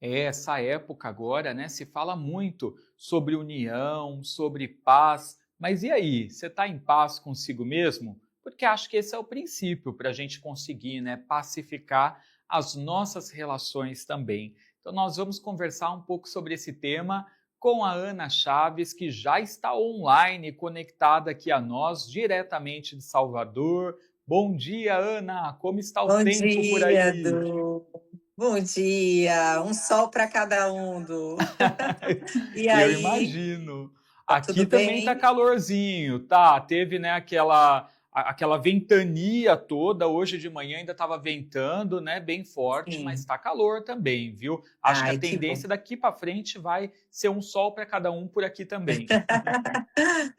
Essa época agora, né, se fala muito sobre união, sobre paz, mas e aí, você está em paz consigo mesmo? Porque acho que esse é o princípio para a gente conseguir, né, pacificar as nossas relações também. Então nós vamos conversar um pouco sobre esse tema com a Ana Chaves, que já está online, conectada aqui a nós, diretamente de Salvador. Bom dia, Ana! Como está o Bom tempo por dia, aí? Du. Bom dia. Um sol para cada um, Du. E Eu aí, imagino. tá Aqui tudo também tá bem? calorzinho, tá? Teve, né, aquela ventania toda. Hoje de manhã ainda estava ventando, né, bem forte, mas Sim. tá calor também, viu? Acho que a Ai, que bom. tendência daqui para frente vai ser um sol para cada um por aqui também.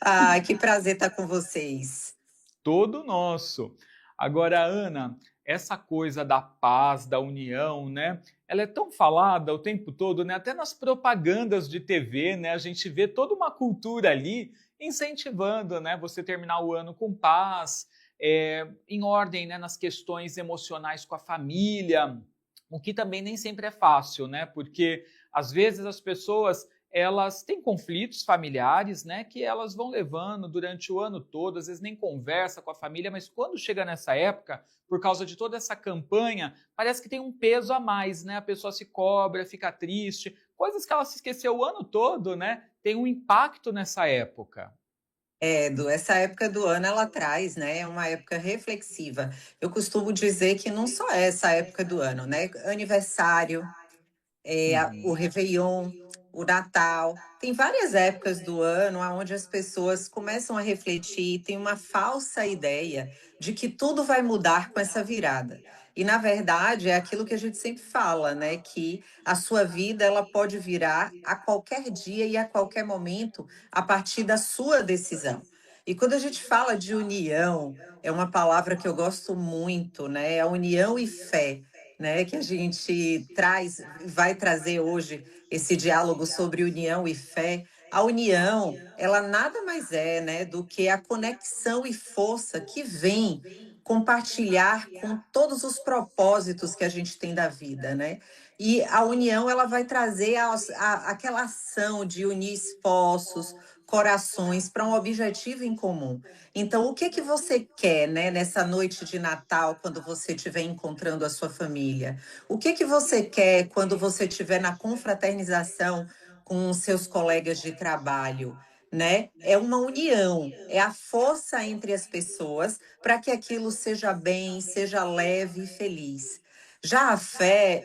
Ai, que prazer estar com vocês. Todo nosso. Agora, Ana, essa coisa da paz, da união, né? Ela é tão falada o tempo todo, né? Até nas propagandas de TV, né? A gente vê toda uma cultura ali incentivando, né? Você terminar o ano com paz, em ordem, né? Nas questões emocionais com a família, o que também nem sempre é fácil, né? Porque às vezes as pessoas elas têm conflitos familiares, né, que elas vão levando durante o ano todo, às vezes nem conversa com a família, mas quando chega nessa época, por causa de toda essa campanha, parece que tem um peso a mais, né? A pessoa se cobra, fica triste, coisas que ela se esqueceu o ano todo, né? Tem um impacto nessa época. Du, essa época do ano ela traz, né, é uma época reflexiva. Eu costumo dizer que não só é essa época do ano, né? Aniversário, o Uhum. Réveillon, o Natal. Tem várias épocas do ano onde as pessoas começam a refletir e têm uma falsa ideia de que tudo vai mudar com essa virada. E, na verdade, é aquilo que a gente sempre fala, né? Que a sua vida ela pode virar a qualquer dia e a qualquer momento a partir da sua decisão. E quando a gente fala de união, é uma palavra que eu gosto muito, né? A união e fé, né, que a gente traz, vai trazer hoje esse diálogo sobre união e fé. A união, ela nada mais é, né, do que a conexão e força que vem compartilhar com todos os propósitos que a gente tem da vida, né? E a união, ela vai trazer aquela ação de unir esforços, corações para um objetivo em comum. Então, o que que você quer, né, nessa noite de Natal, quando você estiver encontrando a sua família? O que que você quer quando você estiver na confraternização com os seus colegas de trabalho? Né? É uma união, é a força entre as pessoas para que aquilo seja bem, seja leve e feliz. Já a fé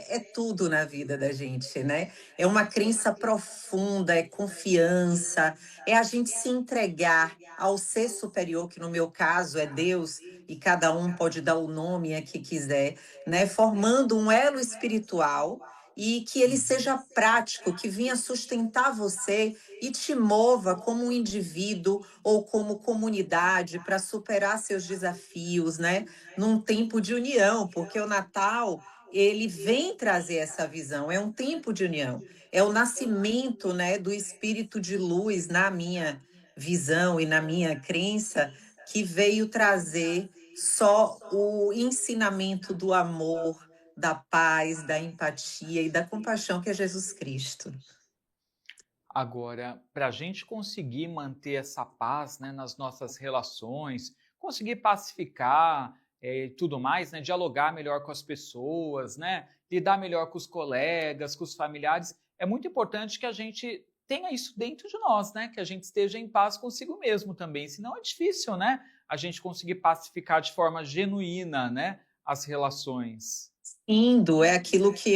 é tudo na vida da gente, né? É uma crença profunda, é confiança, é a gente se entregar ao ser superior, que no meu caso é Deus, e cada um pode dar o nome a que quiser, né? Formando um elo espiritual e que ele seja prático, que venha sustentar você e te mova como um indivíduo ou como comunidade para superar seus desafios, né? Num tempo de união, porque o Natal ele vem trazer essa visão, é um tempo de união, é o nascimento, né, do espírito de luz na minha visão e na minha crença, que veio trazer só o ensinamento do amor, da paz, da empatia e da compaixão que é Jesus Cristo. Agora, para a gente conseguir manter essa paz, né, nas nossas relações, conseguir pacificar e tudo mais, né, dialogar melhor com as pessoas, né, lidar melhor com os colegas, com os familiares, é muito importante que a gente tenha isso dentro de nós, né, que a gente esteja em paz consigo mesmo também. Senão é difícil, né, a gente conseguir pacificar de forma genuína, né, as relações. Indo, é aquilo que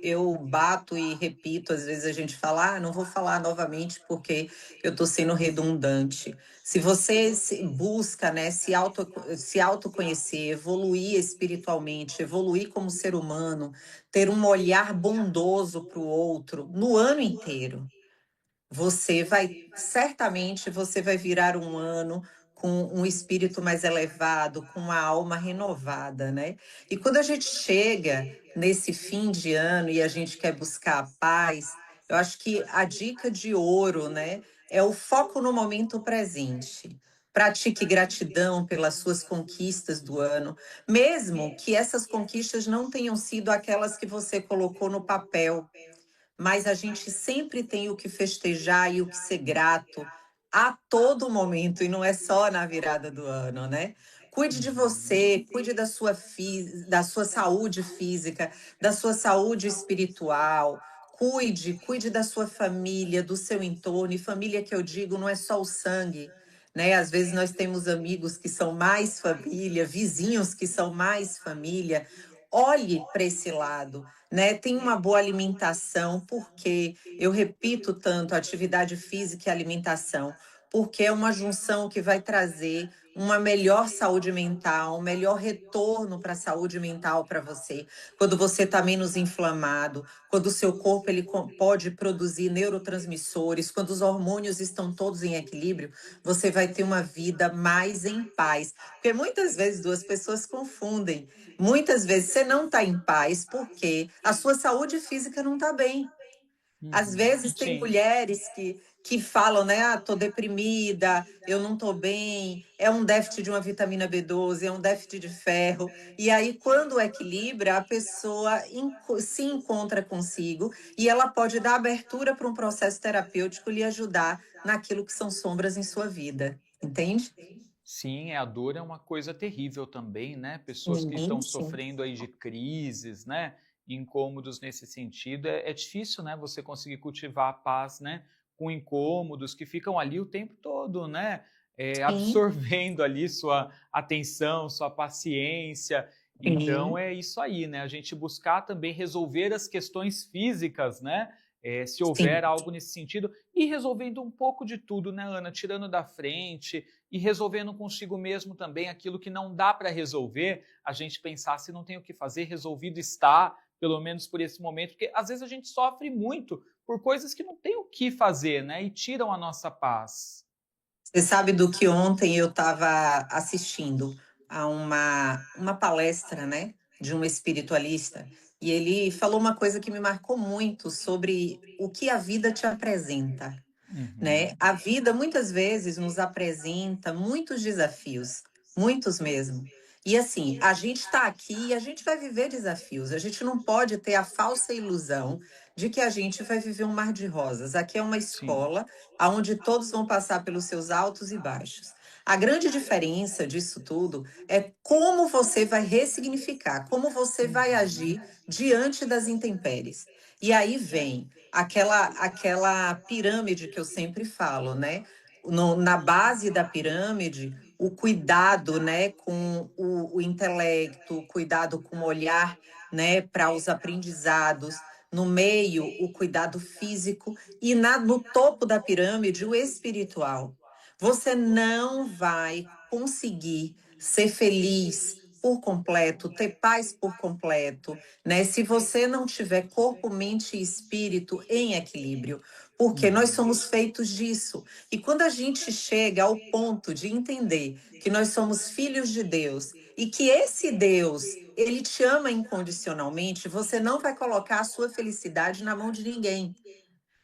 eu bato e repito, às vezes a gente fala: "Ah, não vou falar novamente porque eu estou sendo redundante". Se você se busca, né, se autoconhecer, evoluir espiritualmente, evoluir como ser humano, ter um olhar bondoso para o outro no ano inteiro, você vai virar um ano com um espírito mais elevado, com uma alma renovada, né. E quando a gente chega nesse fim de ano e a gente quer buscar a paz, eu acho que a dica de ouro, né, é o foco no momento presente. Pratique gratidão pelas suas conquistas do ano, mesmo que essas conquistas não tenham sido aquelas que você colocou no papel, mas a gente sempre tem o que festejar e o que ser grato a todo momento, e não é só na virada do ano, né. Cuide de Uhum. você, cuide da sua saúde física, da sua saúde espiritual, cuide da sua família, do seu entorno, e família que eu digo não é só o sangue, né, às vezes nós temos amigos que são mais família, vizinhos que são mais família. Olhe para esse lado, né, tem uma boa alimentação, porque eu repito tanto atividade física e alimentação, porque é uma junção que vai trazer uma melhor saúde mental, um melhor retorno para a saúde mental para você. Quando você está menos inflamado, quando o seu corpo pode produzir neurotransmissores, quando os hormônios estão todos em equilíbrio, você vai ter uma vida mais em paz. Porque muitas vezes duas pessoas confundem. Muitas vezes você não está em paz porque a sua saúde física não está bem. Às Uhum. vezes tem Sim. mulheres que falam, né: "Ah, tô deprimida, eu não tô bem", é um déficit de uma vitamina B12, é um déficit de ferro. E aí, quando equilibra, a pessoa se encontra consigo e ela pode dar abertura para um processo terapêutico lhe ajudar naquilo que são sombras em sua vida, entende? Sim, a dor é uma coisa terrível também, né? Pessoas que estão Sim, sim. sofrendo aí de crises, né? Incômodos nesse sentido, é difícil, né? Você conseguir cultivar a paz, né? Com incômodos que ficam ali o tempo todo, né? Sim, Absorvendo ali sua atenção, sua paciência. Então sim, é isso aí, né? A gente buscar também resolver as questões físicas, né? Se houver sim. algo nesse sentido, e resolvendo um pouco de tudo, né, Ana? Tirando da frente, e resolvendo consigo mesmo também aquilo que não dá para resolver, a gente pensar se não tem o que fazer, resolvido está, pelo menos por esse momento, porque às vezes a gente sofre muito por coisas que não tem o que fazer, né? E tiram a nossa paz. Você sabe do que ontem eu estava assistindo a uma palestra, né, de um espiritualista, e ele falou uma coisa que me marcou muito sobre o que a vida te apresenta. Né? Uhum. A vida muitas vezes nos apresenta muitos desafios, muitos mesmo. E assim, a gente está aqui e a gente vai viver desafios. A gente não pode ter a falsa ilusão de que a gente vai viver um mar de rosas. Aqui é uma Sim. escola onde todos vão passar pelos seus altos e baixos. A grande diferença disso tudo é como você vai ressignificar, como você vai Uhum. agir diante das intempéries. E aí vem aquela pirâmide que eu sempre falo, né, na base da pirâmide, o cuidado, né, com o intelecto, o cuidado com o olhar, né, para os aprendizados, no meio, o cuidado físico e no topo da pirâmide, o espiritual. Você não vai conseguir ser feliz por completo, ter paz por completo, né? Se você não tiver corpo, mente e espírito em equilíbrio, porque nós Uhum. somos feitos disso. E quando a gente chega ao ponto de entender que nós somos filhos de Deus e que esse Deus, ele te ama incondicionalmente, você não vai colocar a sua felicidade na mão de ninguém.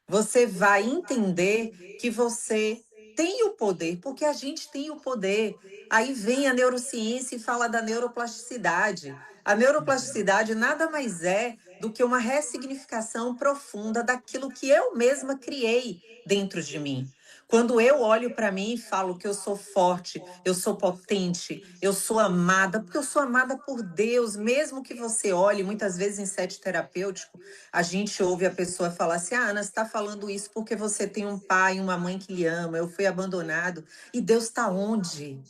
Você vai entender que você tem o poder, porque a gente tem o poder. Aí vem a neurociência e fala da neuroplasticidade. A Uhum. neuroplasticidade nada mais é do que uma ressignificação profunda daquilo que eu mesma criei dentro de mim. Quando eu olho para mim e falo que eu sou forte, eu sou potente, eu sou amada, porque eu sou amada por Deus, mesmo que você olhe, muitas vezes em sete terapêutico, a gente ouve a pessoa falar assim: "Ah, Ana, você está falando isso porque você tem um pai e uma mãe que lhe ama, eu fui abandonado". E Deus está onde?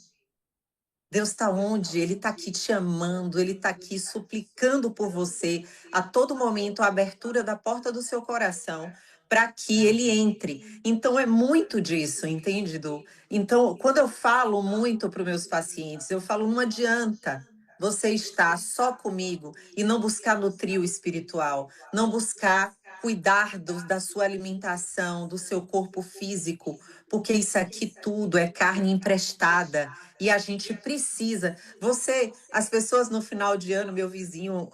Deus está onde? Ele está aqui te amando, ele está aqui suplicando por você a todo momento a abertura da porta do seu coração para que ele entre. Então é muito disso, entende, Du? Então, quando eu falo muito para os meus pacientes, eu falo: não adianta você estar só comigo e não buscar nutrir o espiritual, não buscar cuidar da sua alimentação, do seu corpo físico, porque isso aqui tudo é carne emprestada e a gente precisa. As pessoas no final de ano, meu vizinho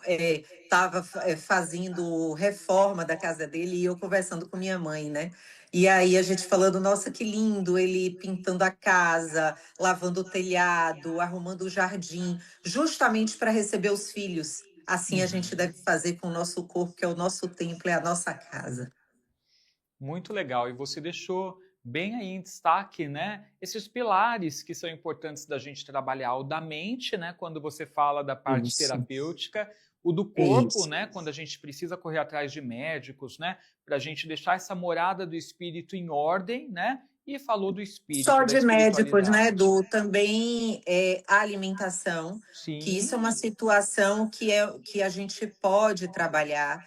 estava fazendo reforma da casa dele e eu conversando com minha mãe, né? E aí a gente falando, nossa, que lindo, ele pintando a casa, lavando o telhado, arrumando o jardim, justamente para receber os filhos. Assim a gente Uhum. deve fazer com o nosso corpo, que é o nosso templo, é a nossa casa. Muito legal. E você deixou bem aí em destaque, né, esses pilares que são importantes da gente trabalhar, o da mente, né, quando você fala da parte Isso, terapêutica, o do é corpo, isso. né, quando a gente precisa correr atrás de médicos, né, para a gente deixar essa morada do espírito em ordem, né, e falou do Só espírito, da de médicos, né, espiritualidade. Edu? Também a alimentação, que isso é Sim, uma situação que a gente pode trabalhar.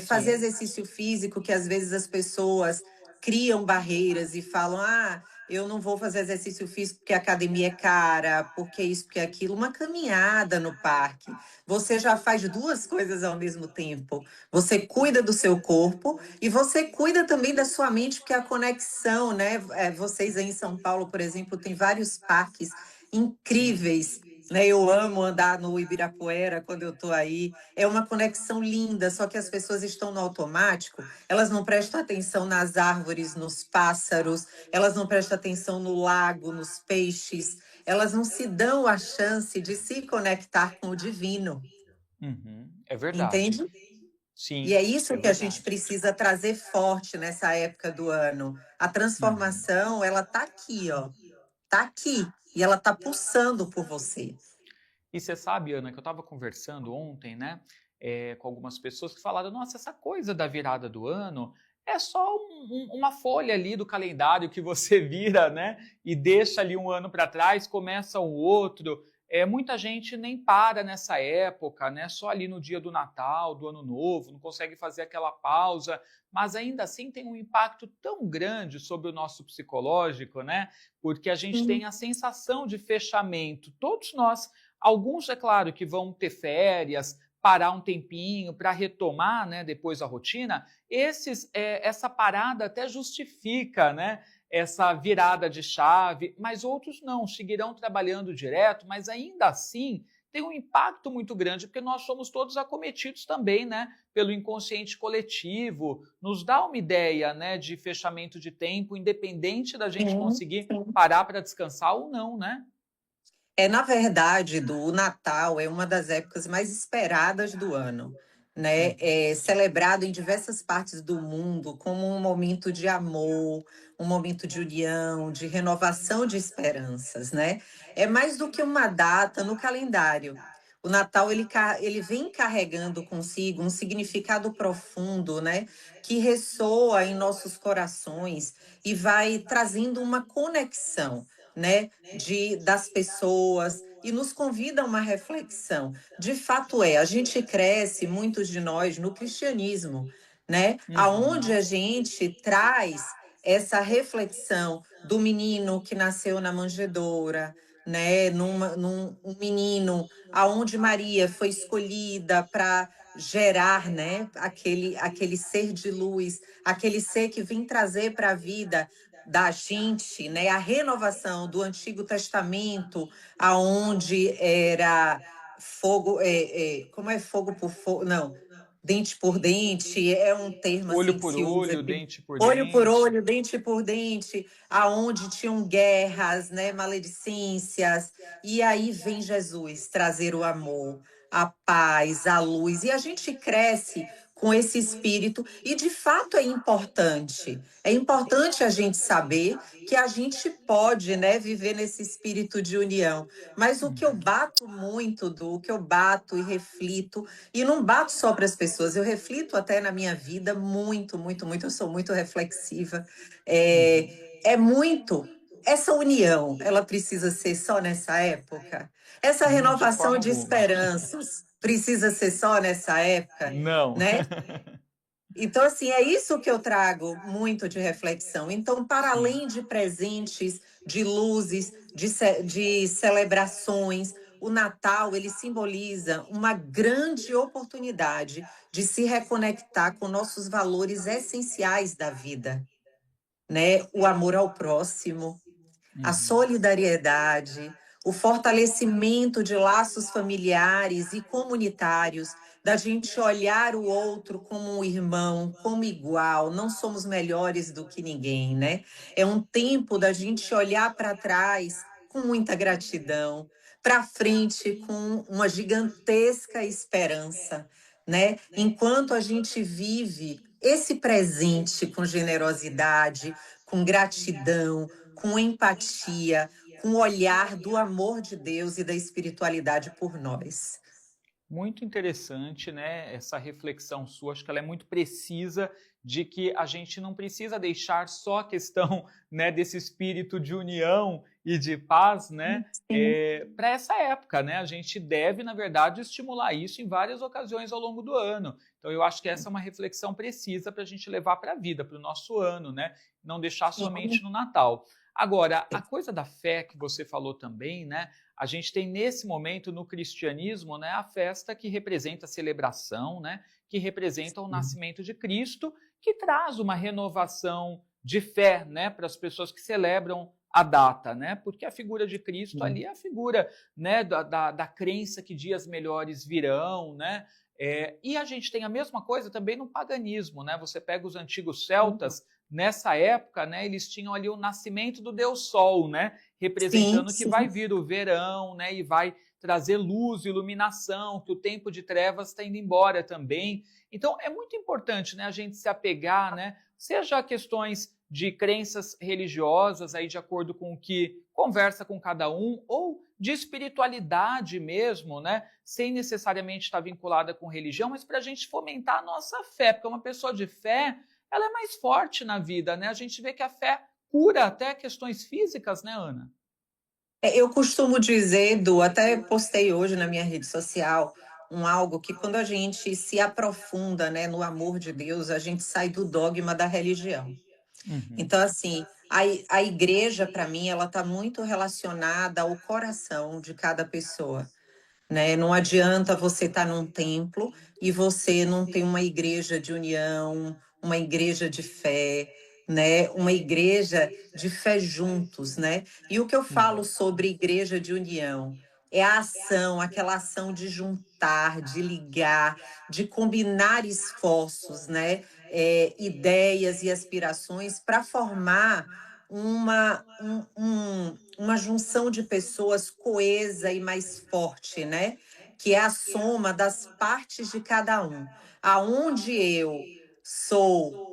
Fazer sim. exercício físico, que às vezes as pessoas criam barreiras e falam: ah, eu não vou fazer exercício físico porque a academia é cara, porque isso, porque aquilo. Uma caminhada no parque. Você já faz duas coisas ao mesmo tempo. Você cuida do seu corpo e você cuida também da sua mente, porque a conexão, né? Vocês aí em São Paulo, por exemplo, tem vários parques Sim. incríveis. Né? Eu amo andar no Ibirapuera quando eu estou aí. É uma conexão linda, só que as pessoas estão no automático, elas não prestam atenção nas árvores, nos pássaros, elas não prestam atenção no lago, nos peixes, elas não se dão a chance de se conectar com o divino, Uhum. É verdade. entende? E Sim, é isso é que a gente verdade. precisa trazer forte nessa época do ano. A Uhum. transformação, ela tá aqui, ó. Tá aqui. E ela tá pulsando por você. E você sabe, Ana, que eu estava conversando ontem, né, com algumas pessoas que falaram: nossa, essa coisa da virada do ano é só uma folha ali do calendário que você vira, né, e deixa ali um ano para trás, começa o outro. Muita gente nem para nessa época, né, só ali no dia do Natal, do Ano Novo, não consegue fazer aquela pausa, mas ainda assim tem um impacto tão grande sobre o nosso psicológico, né, porque a gente tem Sim. a sensação de fechamento. Todos nós. Alguns, é claro, que vão ter férias, parar um tempinho para retomar, né, depois a rotina. Essa parada até justifica, né, essa virada de chave, mas outros não, seguirão trabalhando direto, mas ainda assim tem um impacto muito grande, porque nós somos todos acometidos também, né, pelo inconsciente coletivo. Nos dá uma ideia, né, de fechamento de tempo, independente da gente Sim, conseguir sim. parar para descansar ou não, né? Na verdade, o Natal é uma das épocas mais esperadas do ano, né? Uhum. É celebrado em diversas partes do mundo como um momento de amor, um momento de união, de renovação de esperanças, né? É mais do que uma data no calendário. O Natal ele vem carregando consigo um significado profundo, né? Que ressoa em nossos corações e vai trazendo uma conexão, né? Das pessoas e nos convida a uma reflexão. De fato a gente cresce, muitos de nós, no cristianismo, né? Aonde Uhum. a gente traz essa reflexão do menino que nasceu na manjedoura, né? Um menino aonde Maria foi escolhida para gerar, né? Aquele ser de luz, aquele ser que vem trazer para a vida da gente, né, a renovação do Antigo Testamento, aonde era fogo, como é fogo por fogo? Não, dente por dente, é um termo Olho assim que por se usa olho, aqui. dente por Olho por dente. olho, dente por dente, aonde tinham guerras, né, maledicências, e aí vem Jesus trazer o amor, a paz, a luz, e a gente cresce com esse espírito, e de fato é importante. É importante a gente saber que a gente pode, né, viver nesse espírito de união. Mas o que eu Uhum. bato muito, o que eu bato e reflito, e não bato só para as pessoas, eu reflito até na minha vida muito, muito, muito, eu sou muito reflexiva. É, Uhum. é muito. Essa união, ela precisa ser só nessa época? Essa De renovação forma de alguma. esperanças precisa ser só nessa época, Não. né? Então, assim, é isso que eu trago muito de reflexão. Então, para Sim. além de presentes, de luzes, de celebrações, o Natal ele simboliza uma grande oportunidade de se reconectar com nossos valores essenciais da vida, né? O amor ao próximo, a Uhum. solidariedade, o fortalecimento de laços familiares e comunitários, da gente olhar o outro como um irmão, como igual, não somos melhores do que ninguém, né? É um tempo da gente olhar para trás com muita gratidão, para frente com uma gigantesca esperança, né? Enquanto a gente vive esse presente com generosidade, com gratidão, com empatia, com o olhar do amor de Deus e da espiritualidade por nós. Muito interessante, né, essa reflexão sua, acho que ela é muito precisa de que a gente não precisa deixar só a questão, né, desse espírito de união e de paz, né, Sim. para essa época, né, a gente deve, na verdade, estimular isso em várias ocasiões ao longo do ano. Então, eu acho que essa é uma reflexão precisa para a gente levar para a vida, para o nosso ano, né, não deixar somente no Natal. Agora, a coisa da fé que você falou também, né, a gente tem nesse momento no cristianismo, né, a festa que representa a celebração, né, que representa o nascimento de Cristo, que traz uma renovação de fé, né, para as pessoas que celebram a data, né, porque a figura de Cristo ali é a figura, né, da crença que dias melhores virão, né, e a gente tem a mesma coisa também no paganismo, né, você pega os antigos celtas, nessa época, né, eles tinham ali o nascimento do Deus Sol, né, Sim, representando que vai sim. vir o verão, né, e vai trazer luz, iluminação, que o tempo de trevas está indo embora também. Então é muito importante, né, a gente se apegar, né, seja a questões de crenças religiosas aí de acordo com o que conversa com cada um, ou de espiritualidade mesmo, né, sem necessariamente estar vinculada com religião, mas para a gente fomentar a nossa fé, porque uma pessoa de fé, ela é mais forte na vida, né? A gente vê que a fé cura até questões físicas, né, Ana? Eu costumo dizer, Du, até postei hoje na minha rede social, algo que quando a gente se aprofunda, né, no amor de Deus, a gente sai do dogma da religião. Uhum. Então, assim, a igreja, para mim, ela está muito relacionada ao coração de cada pessoa, né? Não adianta você estar num templo e você não ter uma igreja de união, uma igreja de fé, né? Uma igreja de fé juntos, né? E o que eu falo Uhum. sobre igreja de união é a ação, aquela ação de juntar, de ligar, de combinar esforços, né? Ideias e aspirações para formar uma junção de pessoas coesa e mais forte, né? Que é a soma das partes de cada um. Aonde eu sou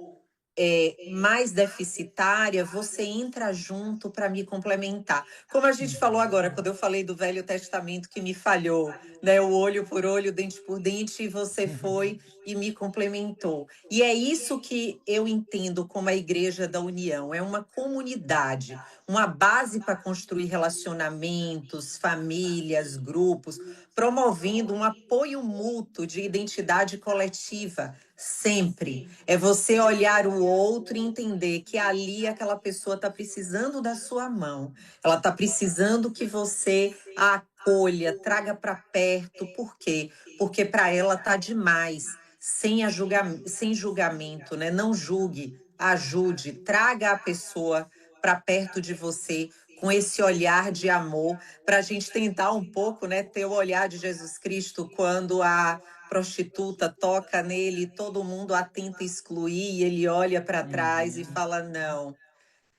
mais deficitária, você entra junto para me complementar. Como a gente falou Uhum. agora, quando eu falei do Velho Testamento que me falhou, né? O olho por olho, dente por dente, e você foi e me complementou. E é isso que eu entendo como a Igreja da União: é uma comunidade, uma base para construir relacionamentos, famílias, grupos, promovendo um apoio mútuo de identidade coletiva, sempre. É você olhar o outro e entender que ali aquela pessoa está precisando da sua mão. Ela está precisando que você a acolha, traga para perto. Por quê? Porque para ela tá demais, sem julgamento, né? Não julgue, ajude, traga a pessoa para perto de você com esse olhar de amor, para a gente tentar um pouco, né, ter o olhar de Jesus Cristo quando a prostituta toca nele, todo mundo a tenta excluir, e ele olha para trás e Uhum. fala: não,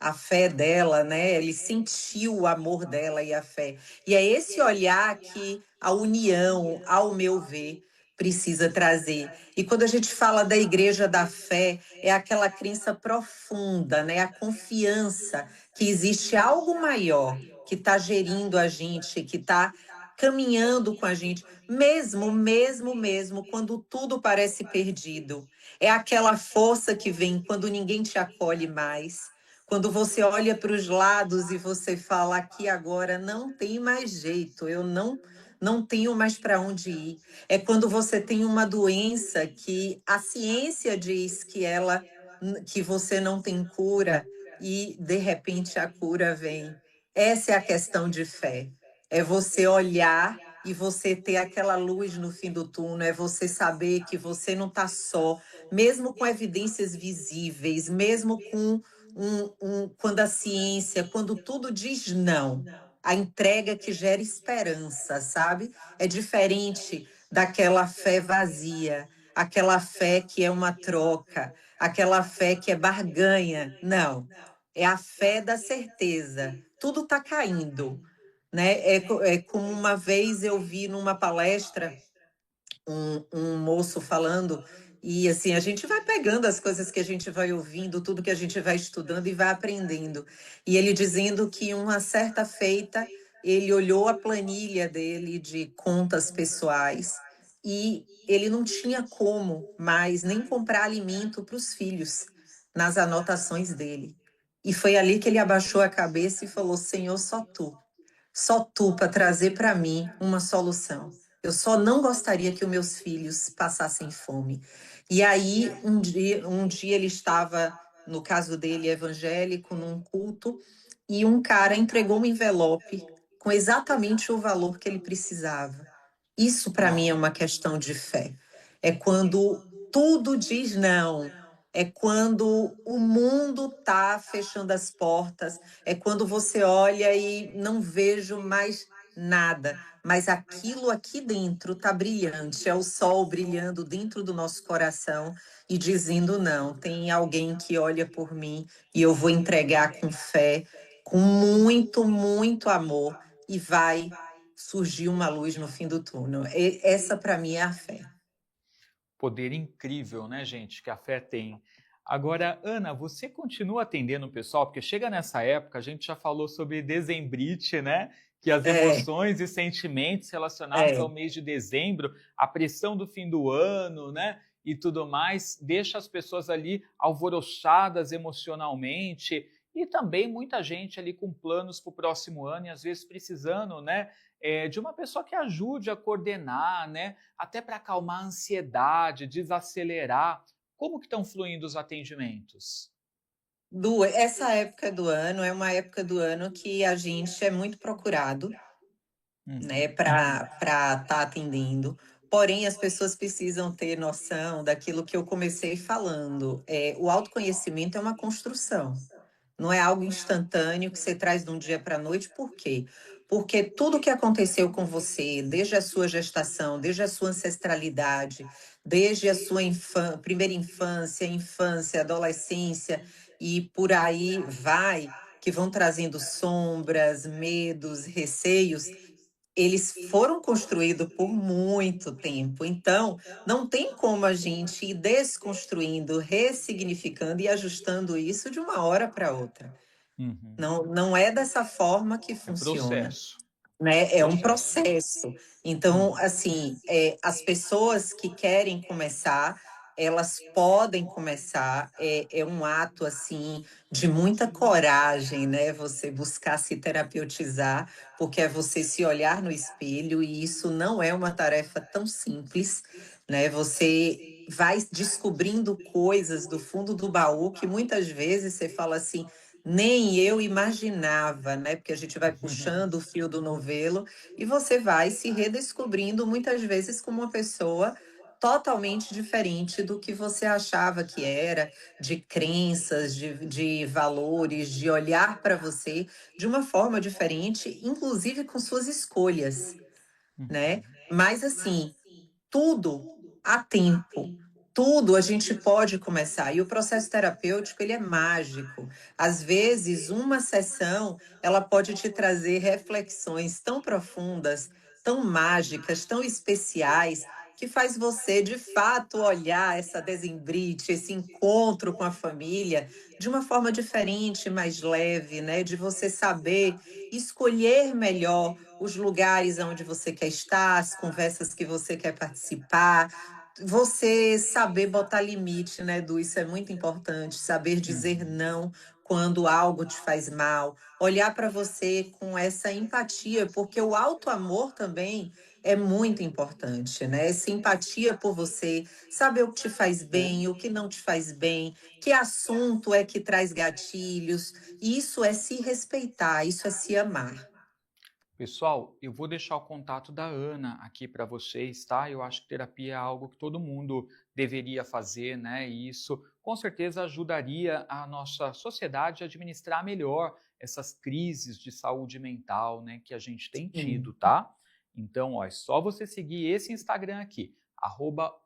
a fé dela, né? Ele sentiu o amor dela e a fé. E é esse olhar que a união, ao meu ver, precisa trazer. E quando a gente fala da igreja da fé, é aquela crença profunda, né? A confiança que existe algo maior que está gerindo a gente, que está caminhando com a gente, mesmo quando tudo parece perdido. É aquela força que vem quando ninguém te acolhe mais, quando você olha para os lados e você fala: aqui agora não tem mais jeito, eu não tenho mais para onde ir. É quando você tem uma doença que a ciência diz que você não tem cura e de repente a cura vem. Essa é a questão de fé. É você olhar e você ter aquela luz no fim do túnel, é você saber que você não está só, mesmo com evidências visíveis, mesmo com quando a ciência, quando tudo diz não, a entrega que gera esperança, sabe? É diferente daquela fé vazia, aquela fé que é uma troca, aquela fé que é barganha. Não, é a fé da certeza. Tudo está caindo, né? É como uma vez eu vi numa palestra um moço falando, e assim, a gente vai pegando as coisas que a gente vai ouvindo, tudo que a gente vai estudando e vai aprendendo. E ele dizendo que uma certa feita, ele olhou a planilha dele de contas pessoais e ele não tinha como mais nem comprar alimento para os filhos nas anotações dele. E foi ali que ele abaixou a cabeça e falou: Senhor, só tu para trazer para mim uma solução. Eu só não gostaria que os meus filhos passassem fome. E aí, um dia ele estava, no caso dele, evangélico, num culto, e um cara entregou um envelope com exatamente o valor que ele precisava. Isso, para mim, é Uau. uma questão de fé. É quando tudo diz não. É quando o mundo está fechando as portas, é quando você olha e não vejo mais nada, mas aquilo aqui dentro está brilhante, é o sol brilhando dentro do nosso coração e dizendo: não, tem alguém que olha por mim e eu vou entregar com fé, com muito, muito amor, e vai surgir uma luz no fim do túnel. Essa, para mim, é a fé. Poder incrível, né, gente, que a fé tem. Agora, Ana, você continua atendendo o pessoal? Porque chega nessa época, a gente já falou sobre dezembrite, né? Que as É, emoções e sentimentos relacionados ao é. mês de dezembro, a pressão do fim do ano, né? E tudo mais, deixa as pessoas ali alvoroçadas emocionalmente. E também muita gente ali com planos para o próximo ano e às vezes precisando, né? De uma pessoa que ajude a coordenar, né? Até para acalmar a ansiedade, desacelerar. Como que estão fluindo os atendimentos? Essa época do ano é uma época do ano que a gente é muito procurado, né, Uhum, para estar atendendo. Porém, as pessoas precisam ter noção daquilo que eu comecei falando. O autoconhecimento é uma construção. Não é algo instantâneo que você traz de um dia para a noite. Por quê? Porque tudo que aconteceu com você, desde a sua gestação, desde a sua ancestralidade, desde a sua primeira infância, adolescência e por aí vai, que vão trazendo sombras, medos, receios, eles foram construídos por muito tempo. Então, não tem como a gente ir desconstruindo, ressignificando e ajustando isso de uma hora para outra. uhum. Não, não é dessa forma que É funciona, processo, né? É um processo. processo. Então, Uhum, assim, as pessoas que querem começar, elas podem começar. É um ato, assim, de muita coragem, né? Você buscar se terapeutizar, porque é você se olhar no espelho, e isso não é uma tarefa tão simples, né? Você vai descobrindo coisas do fundo do baú que muitas vezes você fala assim: nem eu imaginava, né? Porque a gente vai puxando o fio do novelo e você vai se redescobrindo muitas vezes como uma pessoa totalmente diferente do que você achava que era, de crenças, de valores, de olhar para você de uma forma diferente, inclusive com suas escolhas, né? uhum, Mas assim, tudo há tempo. Tudo a gente pode começar. E o processo terapêutico, ele é mágico. Às vezes, uma sessão, ela pode te trazer reflexões tão profundas, tão mágicas, tão especiais, que faz você, de fato, olhar essa desembrite, esse encontro com a família de uma forma diferente, mais leve, né? De você saber escolher melhor os lugares onde você quer estar, as conversas que você quer participar, você saber botar limite, né, Du? Isso é muito importante, saber dizer uhum, não quando algo te faz mal, olhar para você com essa empatia, porque o auto-amor também é muito importante, né? Essa empatia por você, saber o que te faz bem, o que não te faz bem, que assunto é que traz gatilhos. Isso é se respeitar, isso é se amar. Pessoal, eu vou deixar o contato da Ana aqui para vocês, tá? Eu acho que terapia é algo que todo mundo deveria fazer, né? E isso com certeza ajudaria a nossa sociedade a administrar melhor essas crises de saúde mental, né, que a gente tem tido, Sim. tá? Então, ó, é só você seguir esse Instagram aqui,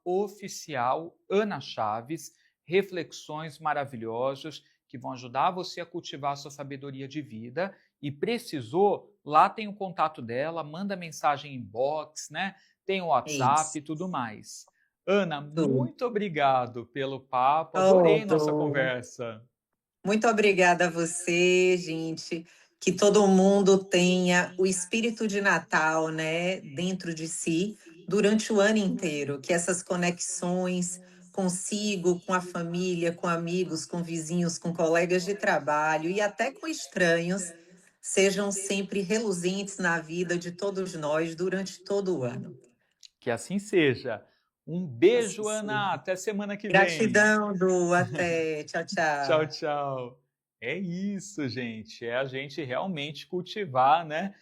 @oficialanachaves, reflexões maravilhosas que vão ajudar você a cultivar a sua sabedoria de vida. E precisou, lá tem o contato dela, manda mensagem inbox, né? Tem o WhatsApp Isso, e tudo mais. Ana, tudo. muito obrigado pelo papo, adorei nossa Todo. conversa. Muito obrigada a você, gente. Que todo mundo tenha o espírito de Natal, né, dentro de si durante o ano inteiro. Que essas conexões consigo, com a família, com amigos, com vizinhos, com colegas de trabalho e até com estranhos sejam sempre reluzentes na vida de todos nós durante todo o ano. Que assim seja. Um Assim beijo, Ana, seja. até semana que vem. Gratidão, Du. Até. Tchau, Tchau, tchau. tchau. É isso, gente. É a gente realmente cultivar, né,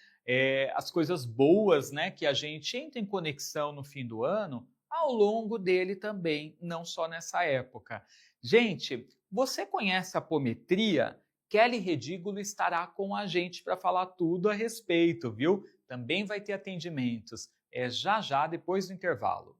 as coisas boas, né, que a gente entra em conexão no fim do ano, ao longo dele também, não só nessa época. Gente, você conhece a apometria? Kelly Redígulo estará com a gente para falar tudo a respeito, viu? Também vai ter atendimentos. É já já depois do intervalo.